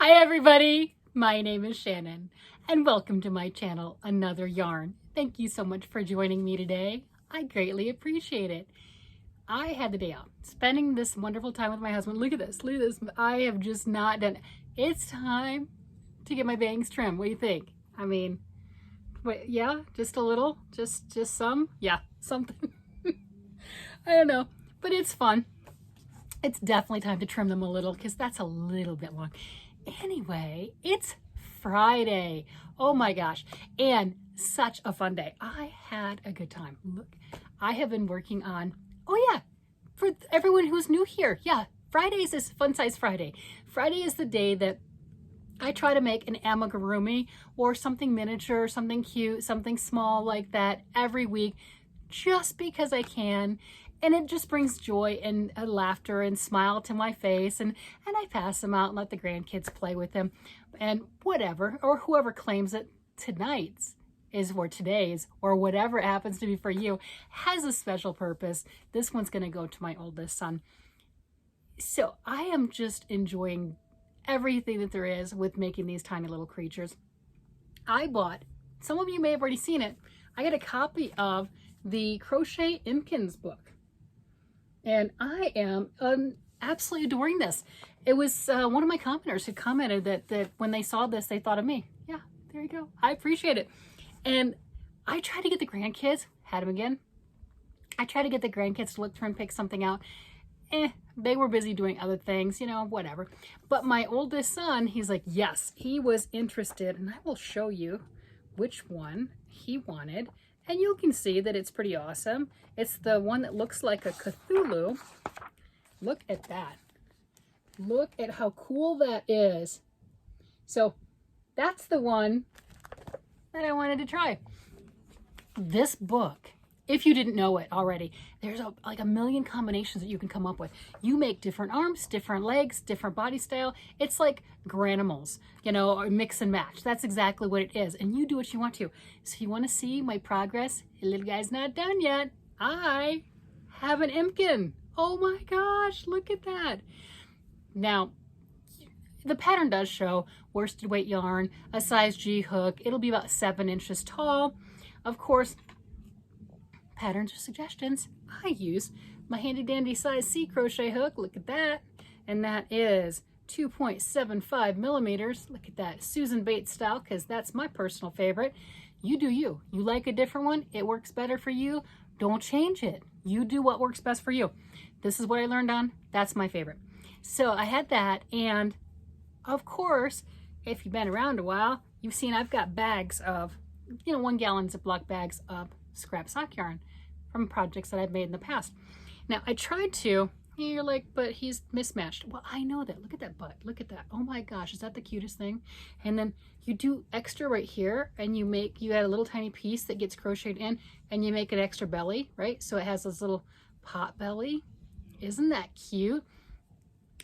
Hi everybody, my name is Shannon and welcome to my channel, Another Yarn. Thank you so much for joining me today. I greatly appreciate it. I had the day off, spending this wonderful time with my husband. Look at this, look at this. I have just not done it. It's time to get my bangs trimmed. What do you think? I mean, wait, yeah, just a little, just some, yeah, something. I don't know, but it's fun. It's definitely time to trim them a little because that's a little bit long. Anyway, it's Friday. Oh my gosh. And such a fun day. I had a good time. Look, I have been working on, oh yeah, for everyone who's new here. Yeah, Fridays is Fun Size Friday. Friday is the day that I try to make an amigurumi or something miniature, something cute, something small like that every week just because I can. And it just brings joy and laughter and smile to my face. And I pass them out and let the grandkids play with them and whatever, or whoever claims that tonight's is for today's or whatever happens to be for you has a special purpose. This one's going to go to my oldest son. So I am just enjoying everything that there is with making these tiny little creatures. I bought, some of you may have already seen it, I got a copy of the Crochet Impkins book. And I am absolutely adoring this. It was one of my commenters who commented that when they saw this, they thought of me. Yeah, there you go. I appreciate it. And I tried to get the grandkids, had them again. I tried to get the grandkids to look through and pick something out. They were busy doing other things, you know, whatever. But my oldest son, he's like, yes, he was interested. And I will show you which one he wanted. And you can see that it's pretty awesome. It's the one that looks like a Cthulhu. Look at that. Look at how cool that is. So that's the one that I wanted to try. This book, if you didn't know it already, there's like a million combinations that you can come up with. You make different arms, different legs, different body style. It's like Granimals, you know, or mix and match. That's exactly what it is. And you do what you want to. So if you want to see my progress, the little guy's not done yet. I have an Impkin. Oh my gosh, look at that. Now, the pattern does show worsted weight yarn, a size G hook. It'll be about 7 inches tall. Of course, patterns or suggestions, I use my handy dandy size C crochet hook. Look at that. And that is 2.75 millimeters. Look at that, Susan Bates style, because that's my personal favorite. You do you. You like a different one, it works better for you. Don't change it. You do what works best for you. This is what I learned on. That's my favorite. So I had that, and of course, if you've been around a while, you've seen I've got bags of, 1 gallon Ziploc bags of scrap sock yarn from projects that I've made in the past. Now I tried to, you're like, but he's mismatched. Well, I know that. Look at that butt. Look at that. Oh my gosh, is that the cutest thing? And then you do extra right here, and you add a little tiny piece that gets crocheted in, and you make an extra belly, right? So it has this little pot belly. Isn't that cute?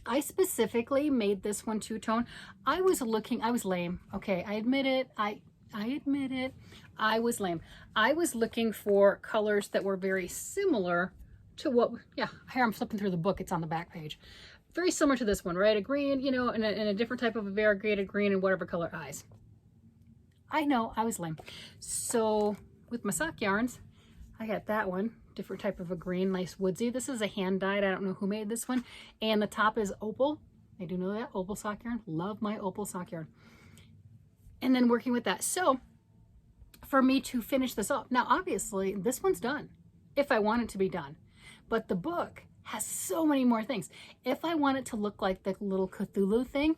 I specifically made this one two-tone. I was lame. Okay, I admit it. I admit it. I was lame. I was looking for colors that were very similar to what, yeah, here I'm flipping through the book. It's on the back page. Very similar to this one, right? A green, and a different type of a variegated green and whatever color eyes. I know, I was lame. So with my sock yarns, I got that one, different type of a green, nice woodsy. This is a hand dyed. I don't know who made this one. And the top is opal. I do know that, opal sock yarn. Love my opal sock yarn. And then working with that. So for me to finish this up, now obviously this one's done if I want it to be done, but the book has so many more things. If I want it to look like the little Cthulhu thing,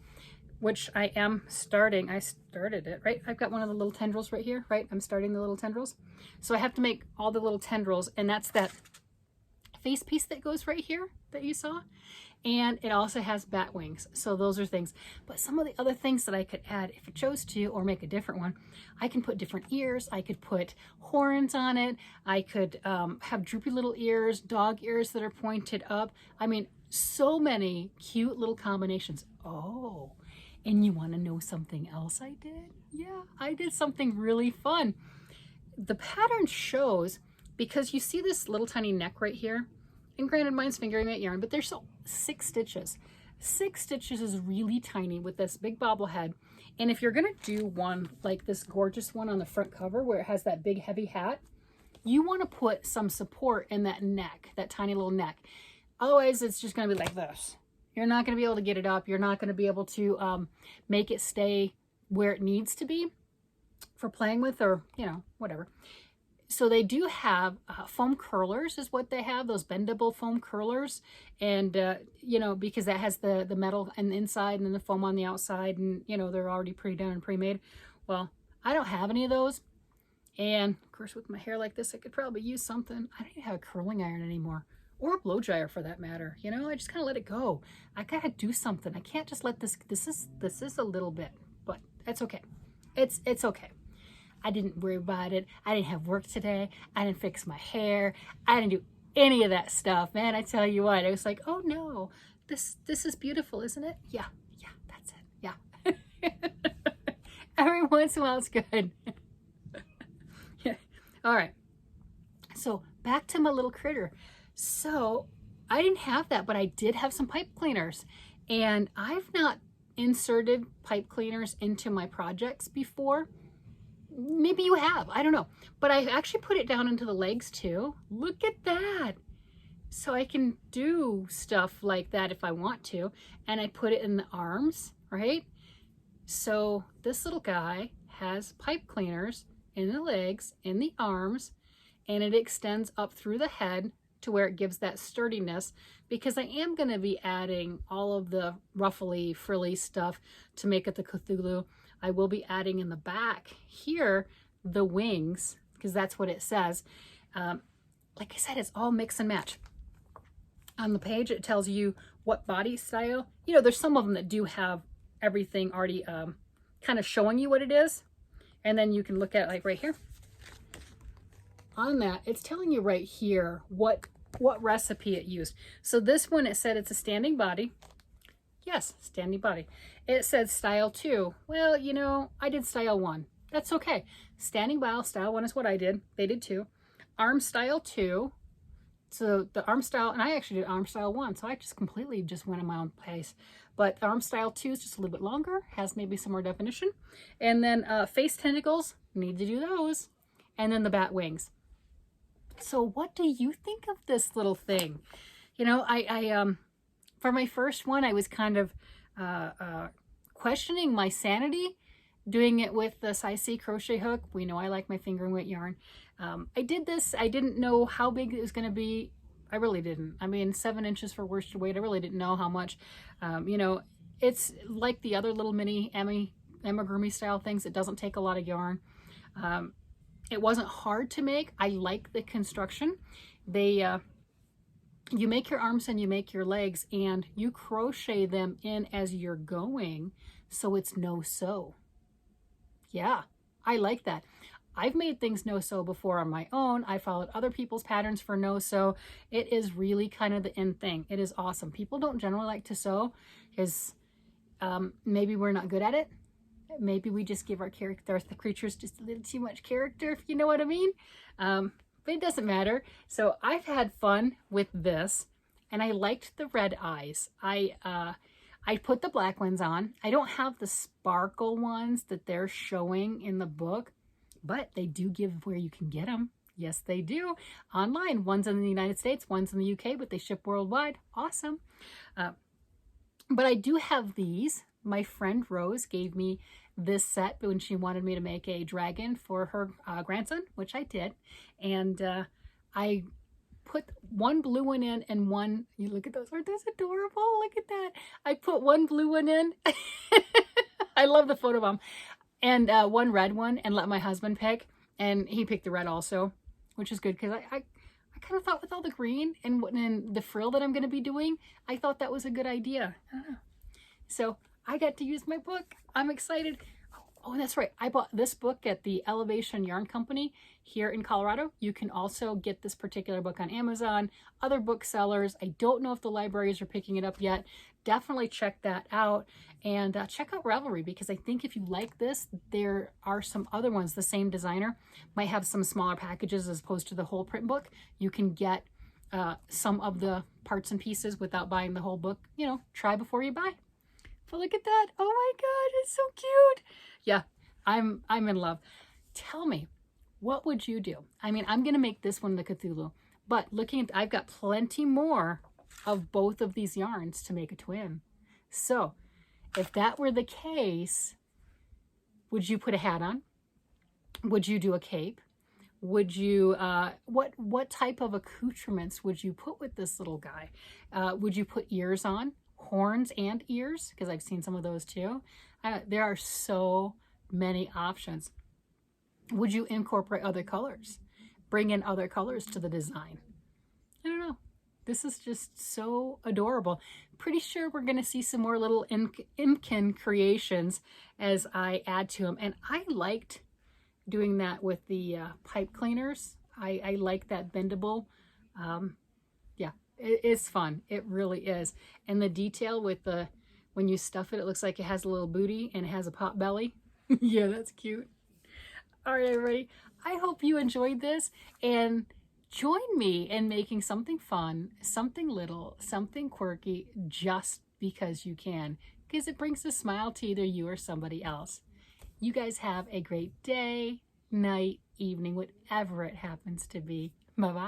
which I am starting, I started it, right? I've got one of the little tendrils right here, right? I'm starting the little tendrils. So I have to make all the little tendrils, and that's that face piece that goes right here that you saw. And it also has bat wings. So those are things. But some of the other things that I could add if I chose to, or make a different one, I can put different ears. I could put horns on it. I could have droopy little ears, dog ears that are pointed up. I mean, so many cute little combinations. Oh, and you want to know something else I did? Yeah, I did something really fun. The pattern shows, because you see this little tiny neck right here, and granted mine's fingering weight yarn, but there's 6 stitches. 6 stitches is really tiny with this big bobblehead. And if you're gonna do one like this gorgeous one on the front cover where it has that big heavy hat, you want to put some support in that neck, that tiny little neck. Otherwise, it's just going to be like this. You're not going to be able to get it up. You're not going to be able to make it stay where it needs to be for playing with, or, you know, whatever. So they do have foam curlers is what they have, those bendable foam curlers. And, you know, because that has the metal on the inside and then the foam on the outside, and, you know, they're already pre-done and pre-made. Well, I don't have any of those. And of course, with my hair like this, I could probably use something. I don't even have a curling iron anymore, or a blow dryer for that matter. You know, I just kind of let it go. I gotta do something. I can't just let this. This is a little bit, but that's okay. It's okay. I didn't worry about it. I didn't have work today. I didn't fix my hair. I didn't do any of that stuff, man. I tell you what, I was like, oh no, this is beautiful, isn't it? Yeah, that's it. Yeah. Every once in a while, it's good. All right, so back to my little critter. So I didn't have that, but I did have some pipe cleaners, and I've not inserted pipe cleaners into my projects before. Maybe you have, I don't know, but I actually put it down into the legs too. Look at that. So I can do stuff like that if I want to, and I put it in the arms, right? So this little guy has pipe cleaners in the legs, in the arms, and it extends up through the head to where it gives that sturdiness, because I am going to be adding all of the ruffly, frilly stuff to make it the Cthulhu. I will be adding in the back here the wings, because that's what it says. Like I said, it's all mix and match. On the page, it tells you what body style. You know, there's some of them that do have everything already kind of showing you what it is. And then you can look at it like right here. On that, it's telling you right here what recipe it used. So this one, it said it's a standing body. Yes, standing body. It said style 2. Well, you know, I did style 1. That's okay. Standing bow, style 1 is what I did. They did 2. Arm style 2. So the arm style, and I actually did arm style 1, so I just completely just went on my own pace. But arm style 2 is just a little bit longer, has maybe some more definition. And then face tentacles, need to do those. And then the bat wings. So what do you think of this little thing? You know, I for my first one, I was kind of questioning my sanity doing it with the size C crochet hook. We know I like my finger and weight yarn. I did this. I didn't know how big it was going to be. I really didn't. I mean, 7 inches for worsted weight. I really didn't know how much. You know, it's like the other little mini amigurumi style things. It doesn't take a lot of yarn. It wasn't hard to make. I like the construction. You make your arms and you make your legs, and you crochet them in as you're going, so it's no-sew. Yeah, I like that. I've made things no-sew before on my own. I followed other people's patterns for no-sew. It is really kind of the in thing. It is awesome. People don't generally like to sew because maybe we're not good at it. Maybe we just give our the creatures just a little too much character, if you know what I mean. But it doesn't matter. So I've had fun with this, and I liked the red eyes. I put the black ones on. I don't have the sparkle ones that they're showing in the book, but they do give where you can get them. Yes, they do. Online. One's in the United States, one's in the UK, but they ship worldwide. Awesome. But I do have these. My friend Rose gave me this set when she wanted me to make a dragon for her grandson, which I did. And I put one blue one in and one, you look at those, aren't those adorable? Look at that. I put one blue one in. I love the photo bomb. And one red one, and let my husband pick. And he picked the red also, which is good because I kind of thought with all the green and the frill that I'm going to be doing, I thought that was a good idea. I don't know. So I got to use my book. I'm excited. Oh, that's right. I bought this book at the Elevation Yarn Company here in Colorado. You can also get this particular book on Amazon, other booksellers. I don't know if the libraries are picking it up yet. Definitely check that out, and check out Ravelry, because I think if you like this, there are some other ones. The same designer might have some smaller packages as opposed to the whole print book. You can get some of the parts and pieces without buying the whole book, you know, try before you buy. But look at that. Oh my God, it's so cute. Yeah, I'm in love. Tell me, what would you do? I mean, I'm going to make this one the Cthulhu, but looking at, I've got plenty more of both of these yarns to make a twin. So if that were the case, would you put a hat on? Would you do a cape? Would you, what type of accoutrements would you put with this little guy? Would you put ears on? Horns and ears? Because I've seen some of those too. There are so many options. Would you incorporate other colors? Bring in other colors to the design? I don't know. This is just so adorable. Pretty sure we're going to see some more little Impkin creations as I add to them. And I liked doing that with the pipe cleaners. I like that bendable. Yeah, it's fun. It really is. And the detail with the, when you stuff it, it looks like it has a little booty and it has a pot belly. Yeah, that's cute. All right, everybody. I hope you enjoyed this and join me in making something fun, something little, something quirky, just because you can, because it brings a smile to either you or somebody else. You guys have a great day, night, evening, whatever it happens to be. Bye-bye.